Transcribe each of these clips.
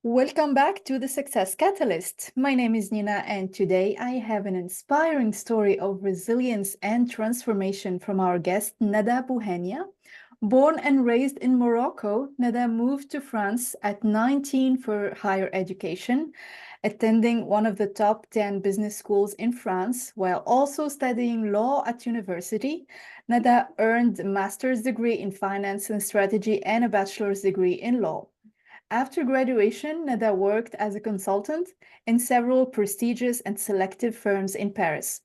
Welcome back to the Success Catalyst. My name is Nina, and today I have an inspiring story of resilience and transformation from our guest, Nada Bouhania. Born and raised in Morocco, Nada moved to France at 19 for higher education, attending one of the top 10 business schools in France, while also studying law at university. Nada earned a master's degree in finance and strategy and a bachelor's degree in law. After graduation, Nada worked as a consultant in several prestigious and selective firms in Paris.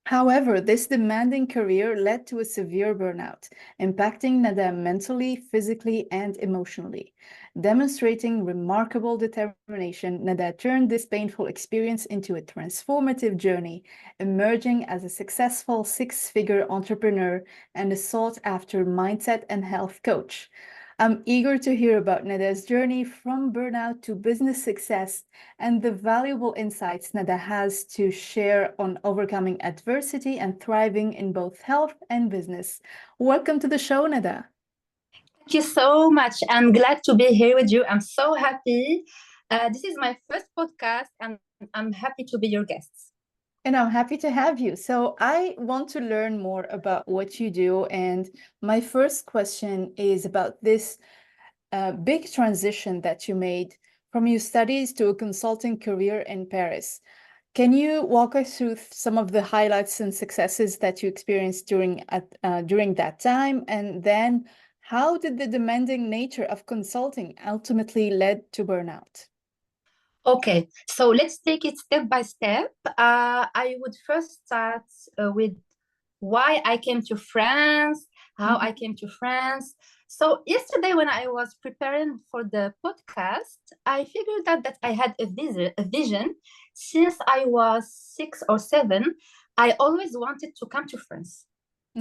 However, this demanding career led to a severe burnout, impacting Nada mentally, physically, and emotionally. Demonstrating remarkable determination, Nada turned this painful experience into a transformative journey, emerging as a successful six-figure entrepreneur and a sought-after mindset and health coach. I'm eager to hear about Nada's journey from burnout to business success and the valuable insights Nada has to share on overcoming adversity and thriving in both health and business. Welcome to the show, Nada. Thank you so much. I'm glad to be here with you. I'm so happy. This is my first podcast, and I'm happy to be your guest. And I'm happy to have you. So I want to learn more about what you do. And my first question is about this big transition that you made from your studies to a consulting career in Paris. Can you walk us through some of the highlights and successes that you experienced during that time? And then how did the demanding nature of consulting ultimately led to burnout? Okay, so let's take it step by step. I would first start with why I came to France, how I came to France. So yesterday, when I was preparing for the podcast, I figured out that I had a vision since I was 6 or 7. I always wanted to come to France.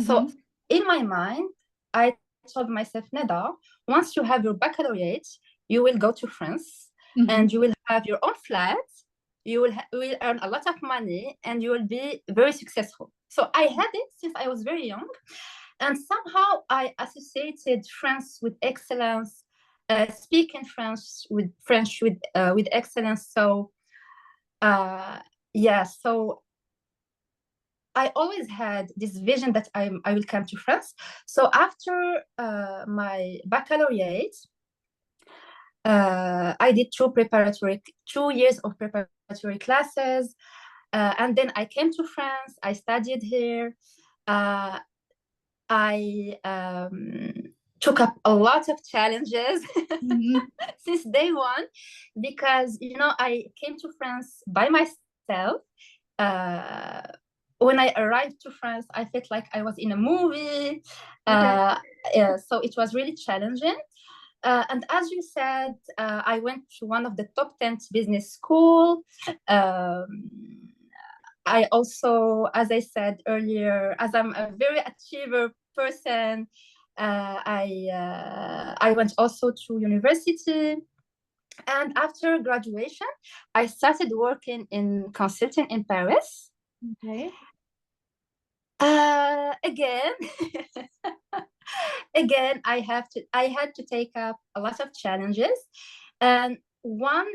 So in my mind, I told myself, Neda, once you have your baccalaureate, you will go to France and you will have your own flat. You will earn a lot of money and you will be very successful. So I had it since I was very young. And somehow I associated France with excellence, speaking French with excellence. So so I always had this vision that I will come to France. So after my baccalaureate, I did 2 years of preparatory classes. And then I came to France. I studied here. I took up a lot of challenges since day one, because, I came to France by myself. When I arrived to France, I felt like I was in a movie. So it was really challenging. And as you said, I went to one of the top 10 business school. I also, as I said earlier, as I'm a very achiever person, I went also to university. And after graduation, I started working in consulting in Paris. Okay. Again, again, I had to take up a lot of challenges, and one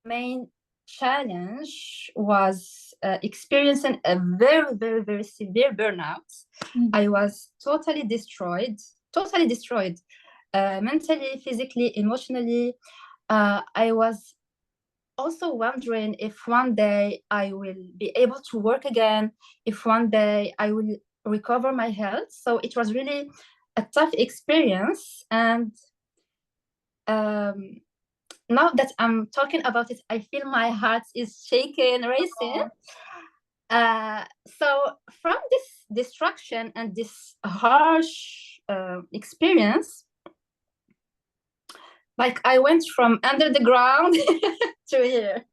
main challenge was experiencing a very, very, very severe burnout. I was totally destroyed, mentally, physically, emotionally. I was also wondering if one day I will be able to work again, if one day I will recover my health. So it was really a tough experience. And now that I'm talking about it, I feel my heart is shaking, racing. So from this destruction and this harsh experience, like I went from under the ground to here.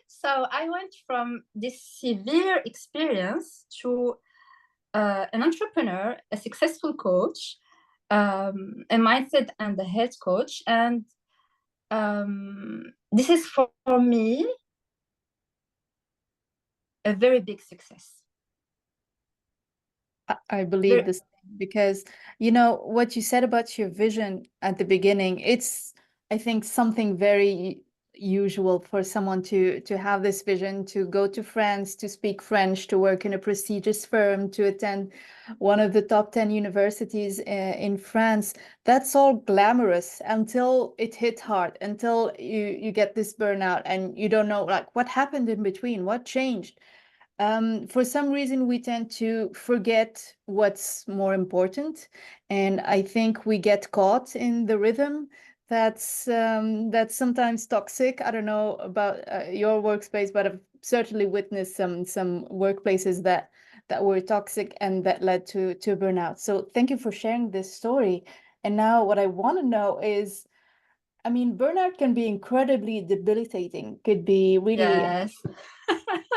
So I went from this severe experience to an entrepreneur, a successful coach, a mindset and a health coach. And this is for me a very big success. I believe this, because what you said about your vision at the beginning, it's I think something very usual for someone to have this vision, to go to France, to speak French, to work in a prestigious firm, to attend one of the top 10 universities in France. That's all glamorous until it hit hard, until you get this burnout and you don't know like what happened in between, what changed. For some reason, we tend to forget what's more important, and I think we get caught in the rhythm that's sometimes toxic. I don't know about your workspace, but I've certainly witnessed some workplaces that were toxic and that led to burnout. So thank you for sharing this story. And now what I want to know is, I mean, burnout can be incredibly debilitating, could be really Yes.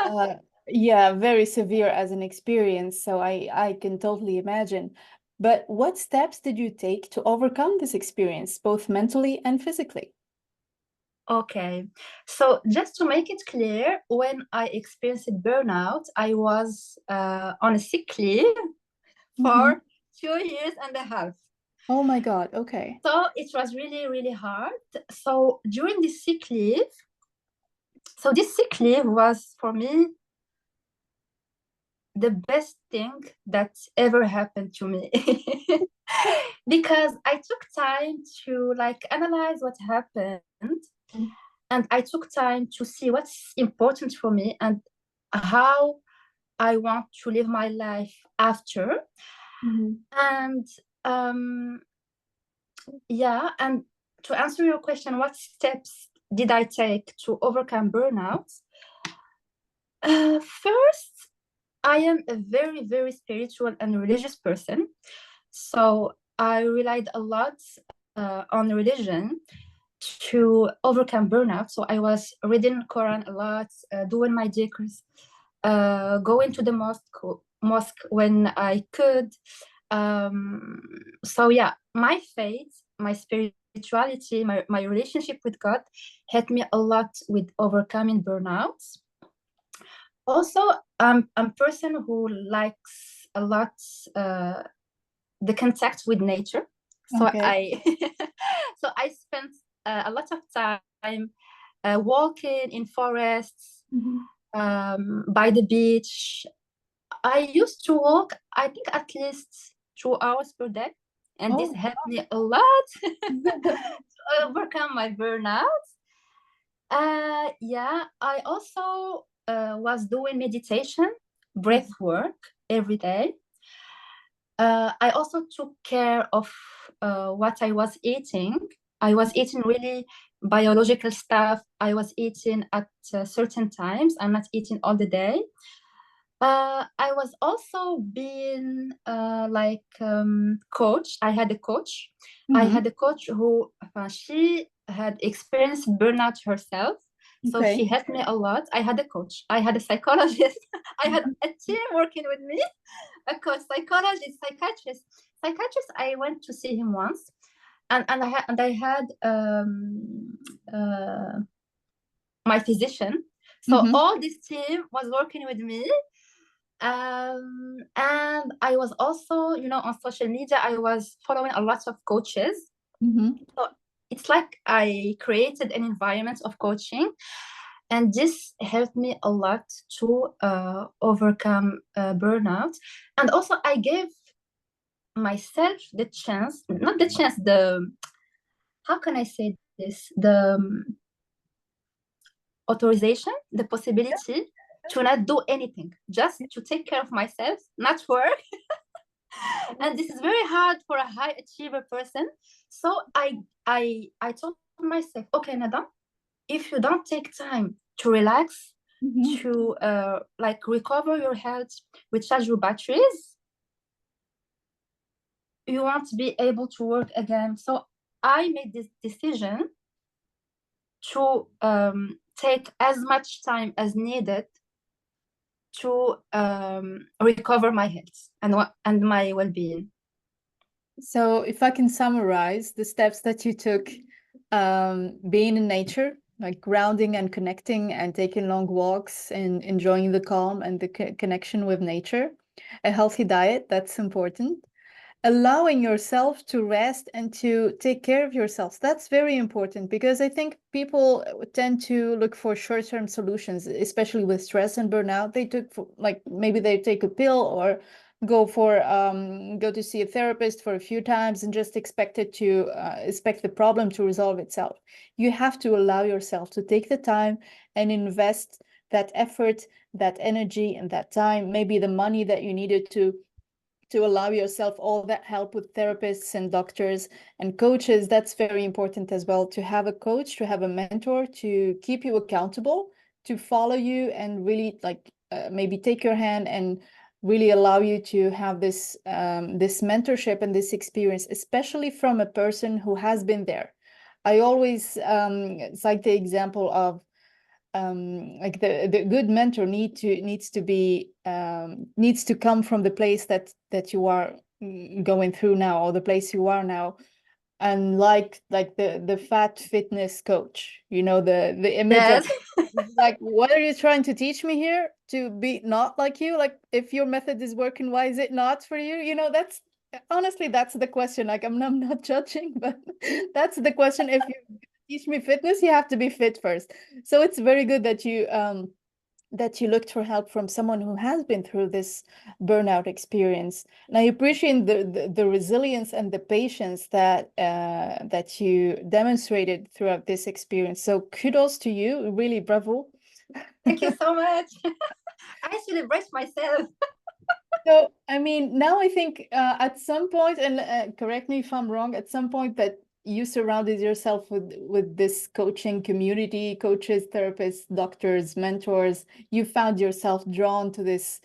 uh, yeah, very severe as an experience, so I can totally imagine. But what steps did you take to overcome this experience, both mentally and physically? Okay, so just to make it clear, when I experienced burnout, I was on a sick leave Mhm. for 2 years and a half. Oh my God, okay. So it was really, really hard. So during this sick leave, so this sick leave was for me the best thing that ever happened to me. Because I took time to like analyze what happened, Mm. and I took time to see what's important for me and how I want to live my life after. Mhm. And yeah, and to answer your question, what steps did I take to overcome burnout? First, I am a very, very spiritual and religious person. So I relied a lot on religion to overcome burnout. So I was reading Quran a lot, doing my dhikrs, going to the mosque when I could. So yeah, my faith, my spirituality, my relationship with God helped me a lot with overcoming burnouts. Also, I'm a person who likes a lot the contact with nature. So Okay. I so I spent a lot of time walking in forests, Mhm. by the beach. I used to walk, I think, at least 2 hours per day, and this Oh, helped me a lot wow. to overcome my burnout. Yeah, I also was doing meditation, breath work every day. I also took care of what I was eating. I was eating really biological stuff. I was eating at certain times. I'm not eating all the day. I was also being like coach. I had a coach. I Mhm. had a coach who she had experienced burnout herself. So she Okay. helped me a lot. I had a coach. I had a psychologist. I had Mhm. a team working with me, a coach, psychologist, psychiatrist. Psychiatrist, I went to see him once, and I had my physician. So Mhm. all this team was working with me, and I was also, on social media, I was following a lot of coaches. Mhm. So it's like I created an environment of coaching, and this helped me a lot to overcome burnout. And also, I gave myself the chance, not the chance, how can I say this? The authorization, the possibility to not do anything, just to take care of myself, not work. And this is very hard for a high achiever person. So I told myself, okay, Nada, if you don't take time to relax, Mhm. to like recover your health, recharge your batteries, you won't be able to work again. So I made this decision to take as much time as needed to recover my health and my well-being. So if I can summarize the steps that you took, being in nature, like grounding and connecting and taking long walks and enjoying the calm and the connection with nature, a healthy diet, that's important. allowing yourself to rest and to take care of yourself. That's very important, because I think people tend to look for short-term solutions, especially with stress and burnout. They took like maybe they take a pill or go to see a therapist for a few times and just expect the problem to resolve itself. You have to allow yourself to take the time and invest that effort, that energy, and that time, maybe the money that you needed to allow yourself all that help with therapists and doctors and coaches. That's very important as well, to have a coach, to have a mentor, to keep you accountable, to follow you, and really maybe take your hand and really allow you to have this this mentorship and this experience, especially from a person who has been there. I always cite the example of like the good mentor needs to come from the place that you are going through now, or the place you are now. And like the fat fitness coach, the image of Yes. like, what are you trying to teach me here? To be not like you? Like, if your method is working, why is it not for you? That's honestly, that's the question. Like, I'm not judging, but that's the question. If you teach me fitness, you have to be fit first. So it's very good that you looked for help from someone who has been through this burnout experience. And I appreciate the resilience and the patience that you demonstrated throughout this experience. So kudos to you, really, bravo. Thank you so much. I celebrate myself. So, I mean, now I think at some point, and correct me if I'm wrong, at some point that you surrounded yourself with this coaching community, coaches, therapists, doctors, mentors. You found yourself drawn to this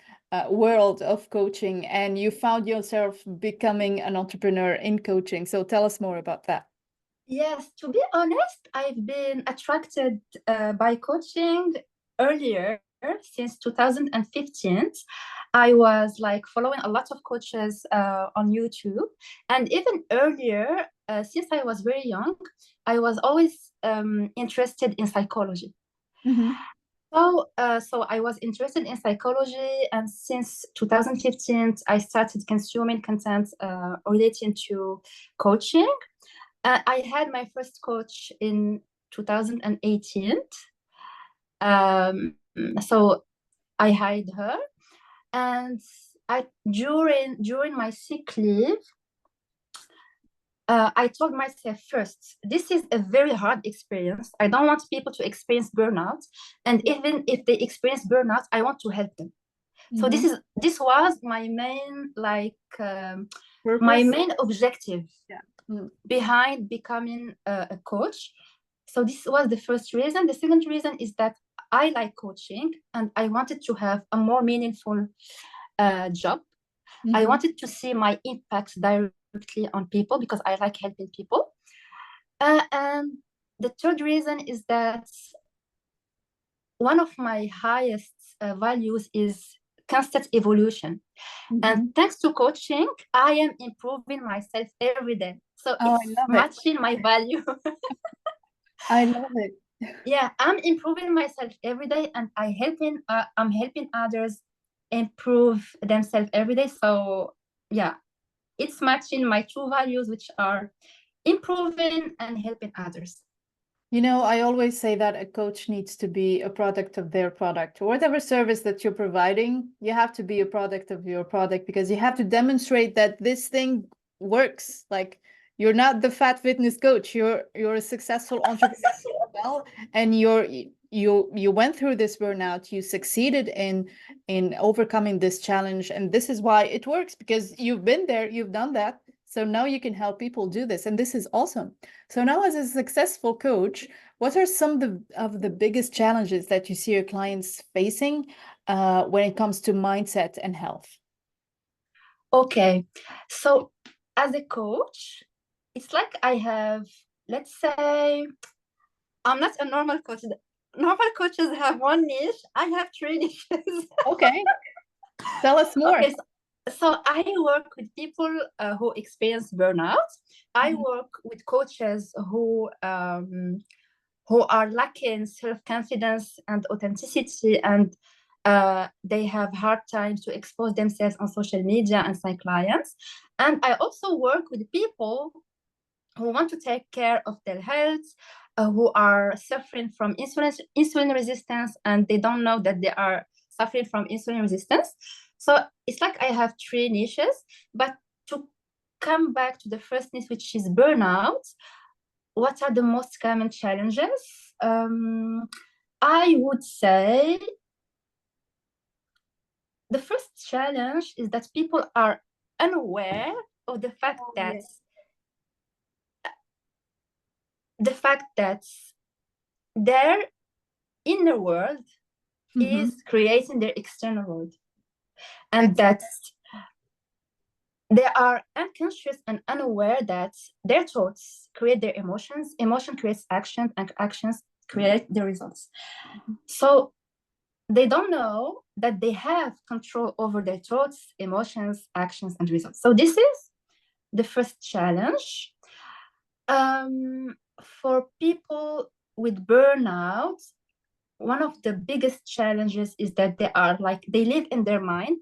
world of coaching, and you found yourself becoming an entrepreneur in coaching. So tell us more about that. Yes, to be honest, I've been attracted by coaching earlier, since 2015. I was like following a lot of coaches on YouTube, and even earlier, since I was very young, I was always interested in psychology. Mm-hmm. So I was interested in psychology, and since 2015, I started consuming content relating to coaching. I had my first coach in 2018. So I hired her, and during my sick leave, I told myself, first, this is a very hard experience. I don't want people to experience burnout, and even if they experience burnout, I want to help them. So Mm-hmm. this was my main my Purpose. main objective Yeah. Mm. behind becoming a coach. So this was the first reason. The second reason is that I like coaching, and I wanted to have a more meaningful job. I Mm-hmm. wanted to see my impact directly on people, because I like helping people. And the third reason is that one of my highest values is constant evolution. Mm-hmm. And thanks to coaching, I am improving myself every day. So Oh, I it's love it. matching my value. I love it. Yeah, I'm improving myself every day, and I'm helping others improve themselves every day. So yeah, it's matching my true values, which are improving and helping others. I always say that a coach needs to be a product of their product. Whatever service that you're providing, you have to be a product of your product, because you have to demonstrate that this thing works. Like, you're not the fat fitness coach. You're a successful entrepreneur as well, and you went through this burnout. You succeeded in overcoming this challenge, and this is why it works, because you've been there, you've done that. So now you can help people do this, and this is awesome. So now, as a successful coach, what are some of the biggest challenges that you see your clients facing when it comes to mindset and health? Okay, so as a coach, it's like I have, let's say, I'm not a normal coach. Normal coaches have one niche. I have three niches. Okay, tell us more. Okay, so I work with people who experience burnout. I Mhm. work with coaches who are lacking self-confidence and authenticity, and They have hard time to expose themselves on social media and sign clients. And I also work with people who want to take care of their health, who are suffering from insulin resistance, and they don't know that they are suffering from insulin resistance. So it's like I have three niches. But to come back to the first niche, which is burnout, what are the most common challenges? I would say the first challenge is that people are unaware of the fact that their inner world is creating their external world, and that they are unconscious and unaware that their thoughts create their emotions, emotion creates action, and actions create the results. So they don't know that they have control over their thoughts, emotions, actions, and results. So this is the first challenge. For people with burnout, one of the biggest challenges is that they live in their mind,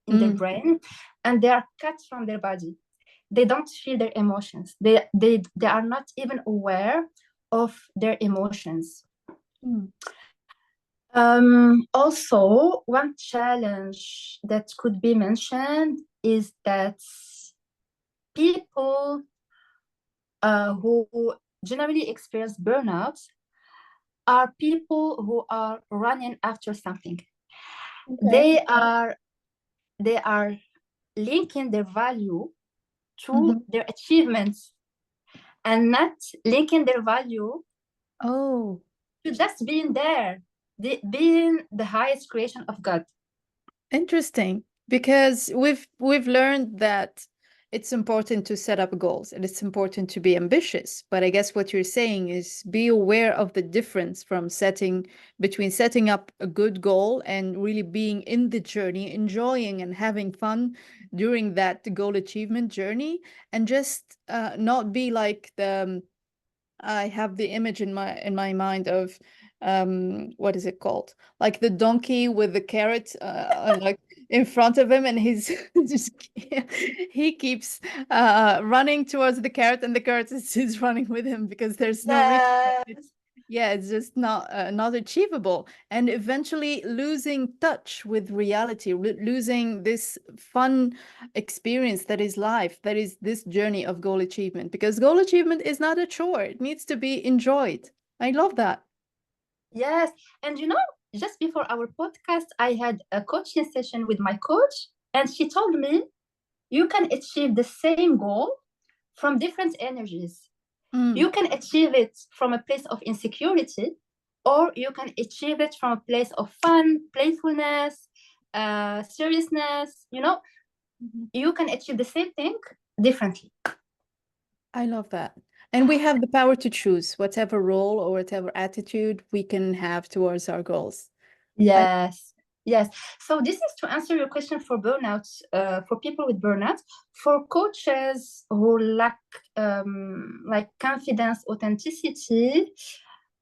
in their brain, and they are cut from their body. They don't feel their emotions. They are not even aware of their emotions. Also, one challenge that could be mentioned is that people who generally experience burnout are people who are running after something. They are linking their value to their achievements, and not linking their value to just being there, being the highest creation of God. Interesting, because we've learned that it's important to set up goals and it's important to be ambitious. But I guess what you're saying is be aware of the difference between setting up a good goal and really being in the journey, enjoying and having fun during that goal achievement journey, and just not be like I have the image in my mind of what is it called? Like the donkey with the carrot like in front of him, and he's just he keeps running towards the carrot, and the carrot is running with him because there's no reason. Yeah, it's just not achievable, and eventually losing touch with reality, losing this fun experience that is life, that is this journey of goal achievement, because goal achievement is not a chore. It needs to be enjoyed. I love that. Yes, and just before our podcast, I had a coaching session with my coach, and she told me you can achieve the same goal from different energies. You can achieve it from a place of insecurity, or you can achieve it from a place of fun, playfulness, seriousness. You can achieve the same thing differently. I love that. And we have the power to choose whatever role or whatever attitude we can have towards our goals. Yes. Yes. So this is to answer your question for burnout, for people with burnout. For coaches who lack like confidence, authenticity,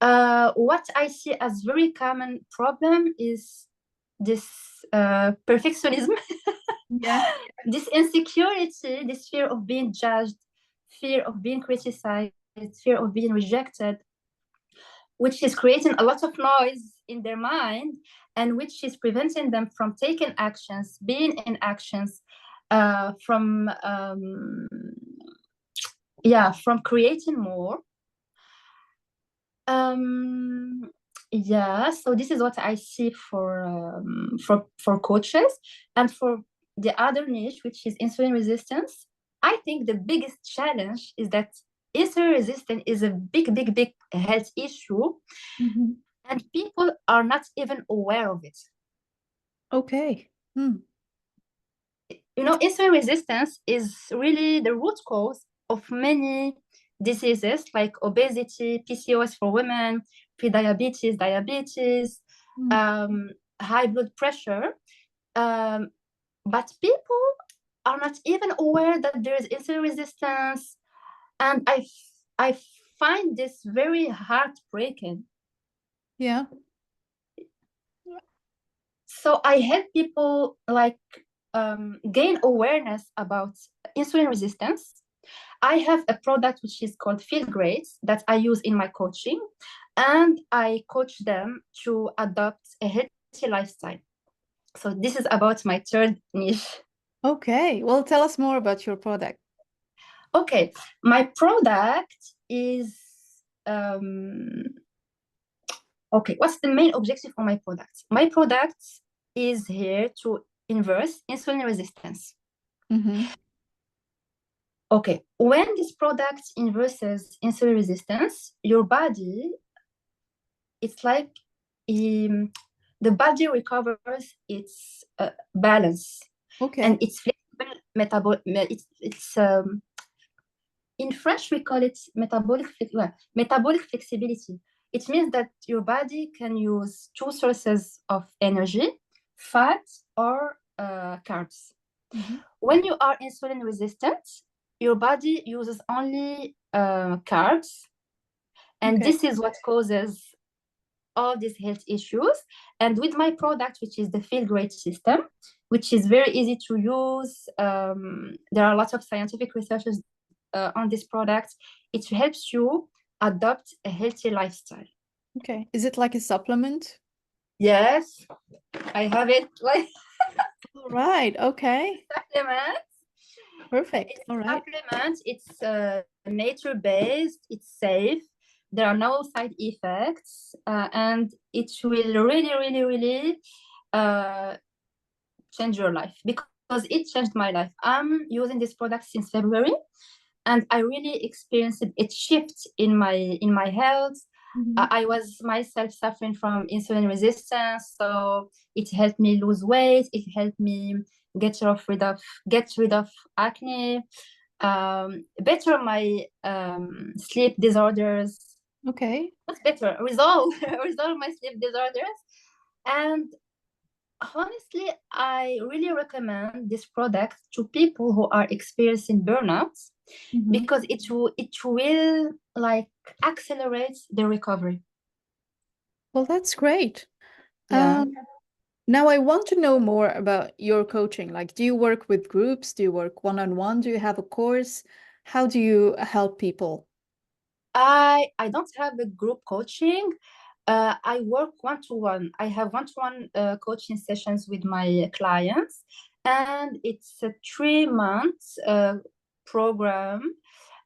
what I see as very common problem is this perfectionism. Yeah. This insecurity, this fear of being judged, fear of being criticized, fear of being rejected, which is creating a lot of noise in their mind, and which is preventing them from taking actions, being in actions, from creating more. So this is what I see for coaches. And for the other niche, which is insulin resistance, I think the biggest challenge is that insulin resistance is a big health issue, and people are not even aware of it. Okay. Insulin resistance is really the root cause of many diseases like obesity, PCOS for women, prediabetes, diabetes, high blood pressure. But people are not even aware that there is insulin resistance. And I find this very heartbreaking. Yeah. So I help people like gain awareness about insulin resistance. I have a product which is called Feel Great that I use in my coaching, and I coach them to adopt a healthy lifestyle. So this is about my third niche. Okay, well, tell us more about your product. Okay, my product is okay, what's the main objective for my product? My product is here to inverse insulin resistance. Mm-hmm. Okay, when this product inverses insulin resistance, your body, it's like the body recovers its balance Okay. and its flexible in French we call it metabolic flexibility. It means that your body can use two sources of energy, fat or carbs. Mm-hmm. When you are insulin resistant, your body uses only carbs, and Okay. this is what causes all these health issues. And with my product, which is the Feel Great system, which is very easy to use, there are lots of scientific researches on this product. It helps you adopt a healthy lifestyle. Okay. Is it like a supplement? Yes, I have it like All right. Okay. supplement. Perfect. It's All a right. supplement. It's nature-based. It's safe. There are no side effects, and it will really, really, really change your life because it changed my life. I'm using this product since February, and I really experienced a shift in my health. Mm-hmm. I was myself suffering from insulin resistance, so it helped me lose weight. It helped me get rid of acne, better my sleep disorders. Okay. What's better? Resolve my sleep disorders. And honestly, I really recommend this product to people who are experiencing burnout Mm-hmm. because it will like accelerate the recovery. Well, that's great. Yeah. Now I want to know more about your coaching. Like, do you work with groups? Do you work one-on-one? Do you have a course? How do you help people? I don't have a group coaching. I work one-to-one. I have one-to-one coaching sessions with my clients, and it's a 3 month program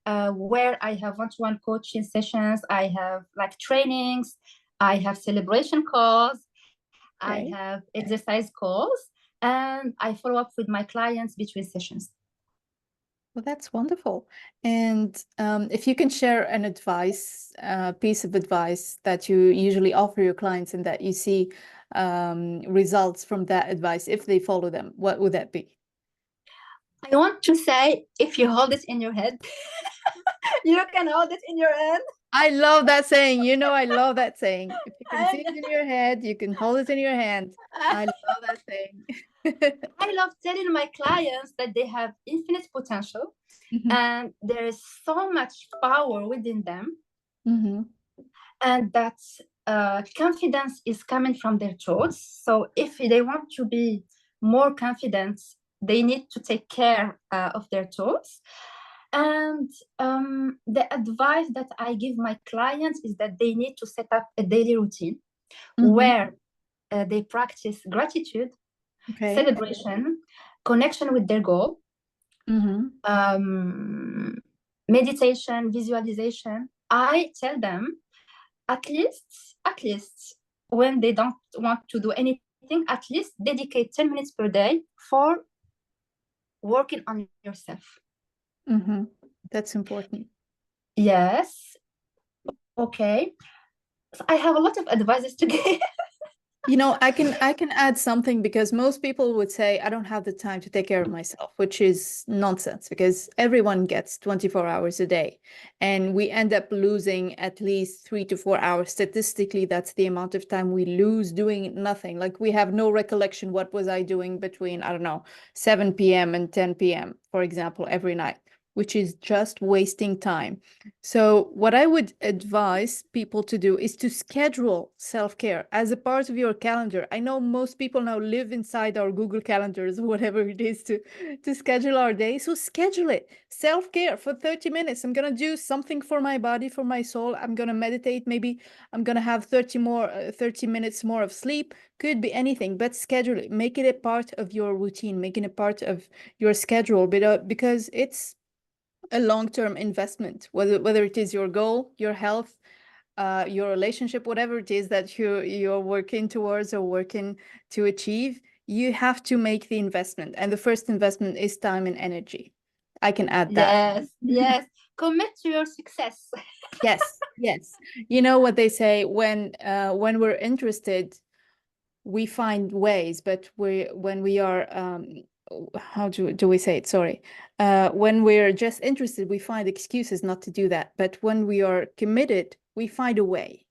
where I have one-to-one coaching sessions. I have like trainings. I have celebration calls. I Okay. have exercise calls, and I follow up with my clients between sessions. Well, that's wonderful. And if you can share an piece of advice that you usually offer your clients and that you see results from that advice, if they follow them, what would that be? I want to say, if you hold it in your head, you can hold it in your hand. I love that saying. You know, I love that saying. If you can see And it in your head, you can hold it in your hand. I love that saying. I love telling my clients that they have infinite potential Mhm, and there is so much power within them, mhm, and that confidence is coming from their thoughts. So if they want to be more confident, they need to take care of their thoughts. And the advice that I give my clients is that they need to set up a daily routine mhm. where they practice gratitude, Okay. celebration, connection with their goal, Mhm, um, meditation, visualization. I tell them at least when they don't want to do anything, at least dedicate 10 minutes per day for working on yourself. mhm. That's important. Yes. Okay. So I have a lot of advices to give. You know, I can add something because most people would say I don't have the time to take care of myself, which is nonsense because everyone gets 24 hours a day and we end up losing at least 3 to 4 hours. Statistically, that's the amount of time we lose doing nothing. Like we have no recollection what was I doing between, I don't know, 7 p.m. and 10 p.m., for example, every night. which is just wasting time. So what I would advise people to do is to schedule self-care as a part of your calendar. I know most people now live inside our Google calendars or whatever it is to schedule our day. So schedule it. Self-care for 30 minutes. I'm going to do something for my body, for my soul. I'm going to meditate. Maybe I'm going to have 30 minutes more of sleep. Could be anything, but schedule it. Make it a part of your routine, make it a part of your schedule, because it's a long-term investment, whether it is your goal, your health, your relationship, whatever it is that you're working towards or working to achieve. You have to make the investment, and the first investment is time and energy. I can add that. Yes, yes. Commit to your success. Yes, yes. You know what they say, when we're interested, we find ways, but when we are how do we say it? Sorry. When we're just interested, we find excuses not to do that. But when we are committed, we find a way.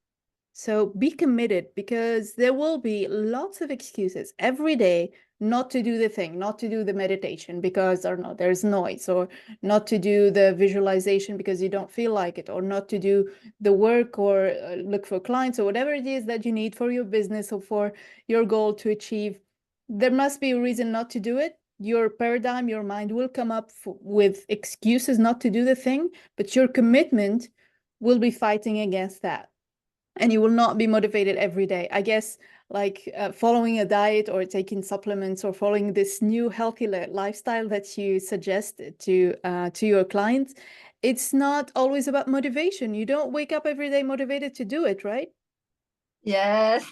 So be committed, because there will be lots of excuses every day not to do the thing, not to do the meditation because, or no, there's noise, or not to do the visualization because you don't feel like it, or not to do the work, or look for clients, or whatever it is that you need for your business or for your goal to achieve. There must be a reason not to do it. Your paradigm, your mind will come up with excuses not to do the thing, but your commitment will be fighting against that, and you will not be motivated every day. I guess, like following a diet or taking supplements or following this new healthy lifestyle that you suggest to your clients, it's not always about motivation. You don't wake up every day motivated to do it, right? Yes.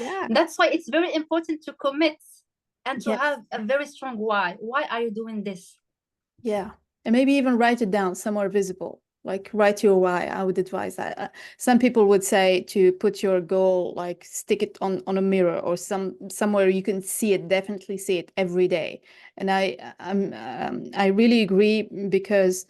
Yeah. That's why it's very important to commit and to Yes. have a very strong why. Why are you doing this? Yeah. And maybe even write it down somewhere visible. Like write your why. I would advise that. Some people would say to put your goal, like stick it on a mirror or somewhere you can see it, definitely see it every day. And I really agree, because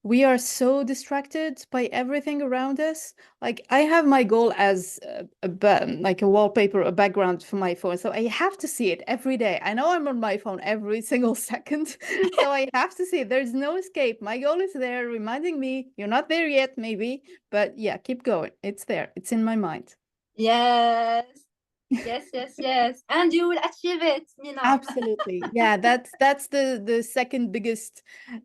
we are so distracted by everything around us. Like I have my goal as like a wallpaper, a background for my phone. So I have to see it every day. I know I'm on my phone every single second. So I have to see it. There's no escape. My goal is there, reminding me you're not there yet, maybe. But yeah, keep going. It's there. It's in my mind. Yes. Yes, yes, yes. And you will achieve it, Nina. Absolutely. Yeah, that's the second biggest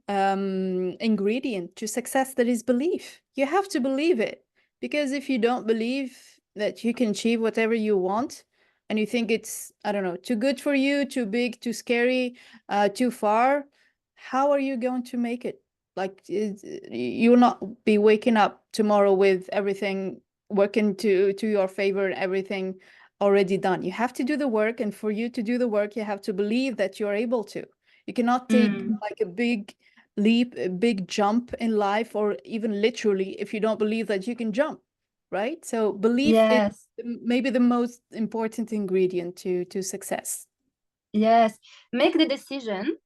ingredient to success, that is belief. You have to believe it, because if you don't believe that you can achieve whatever you want, and you think it's, I don't know, too good for you, too big, too scary, too far, how are you going to make it? Like you will not be waking up tomorrow with everything working to your favor and everything already done. You have to do the work, and for you to do the work, you have to believe that you're able to. You cannot take Mm. like a big leap, a big jump in life, or even literally, if you don't believe that you can jump, right? So belief is Yes, maybe the most important ingredient to success. yes. Make the decision,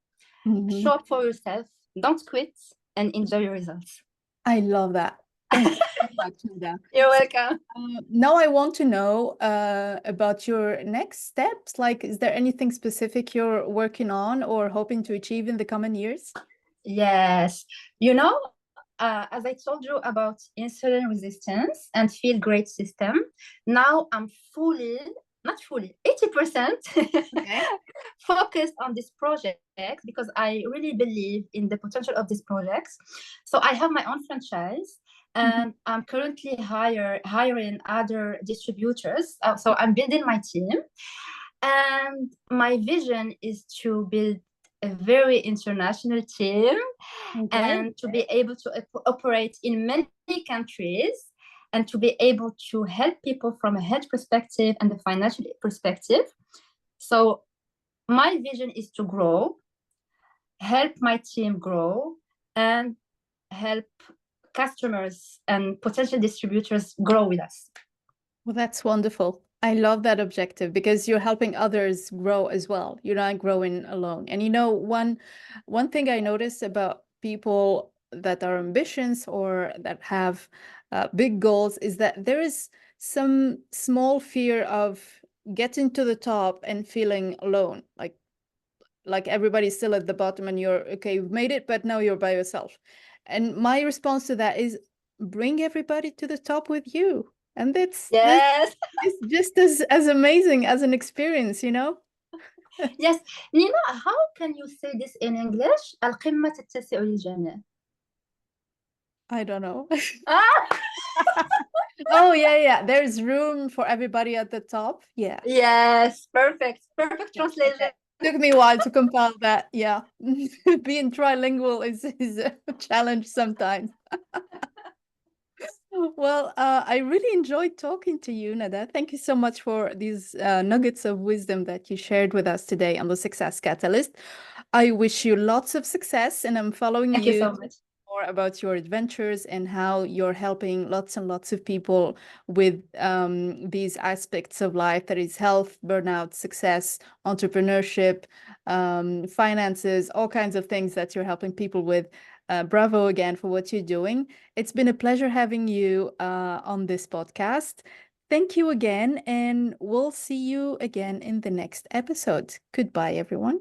Mhm. show up for yourself, don't quit, and enjoy your results. I love that. Thank you so much, Nida. You're So, welcome. now I want to know about your next steps. Like, is there anything specific you're working on or hoping to achieve in the coming years? Yes. You know, as I told you about insulin resistance and feel great system, now I'm fully, not fully, 80% Okay. focused on this project because I really believe in the potential of this project. So I have my own franchise Mhm. and I'm currently hiring other distributors. So I'm building my team. And my vision is to build a very international team Okay. and to be able to operate in many countries and to be able to help people from a health perspective and a financial perspective. So my vision is to grow, help my team grow, and help customers and potential distributors grow with us. Well, that's wonderful. I love that objective, because you're helping others grow as well. You're not growing alone. And one thing I notice about people that are ambitious or that have big goals is that there is some small fear of getting to the top and feeling alone. Like like everybody's still at the bottom and you're okay, you've made it, but now you're by yourself. And my response to that is bring everybody to the top with you. And this Yes. is just as amazing as an experience, you know? Yes. Nina, how can you say this in English? القمة تتسع للجميع. I don't know. Ah, Oh, yeah. There's room for everybody at the top. Yeah. yes, perfect. Perfect Yeah. translation. Okay. Took me a while to compile that. Yeah. Being trilingual is a challenge sometimes. Well, I really enjoyed talking to you, Nada. Thank you so much for these nuggets of wisdom that you shared with us today on the Success Catalyst. I wish you lots of success, and I'm following Thank you you so much. more about your adventures and how you're helping lots and lots of people with these aspects of life, that is health, burnout, success, entrepreneurship, finances, all kinds of things that you're helping people with. Bravo again for what you're doing. It's been a pleasure having you on this podcast. Thank you again, and we'll see you again in the next episode. Goodbye, everyone.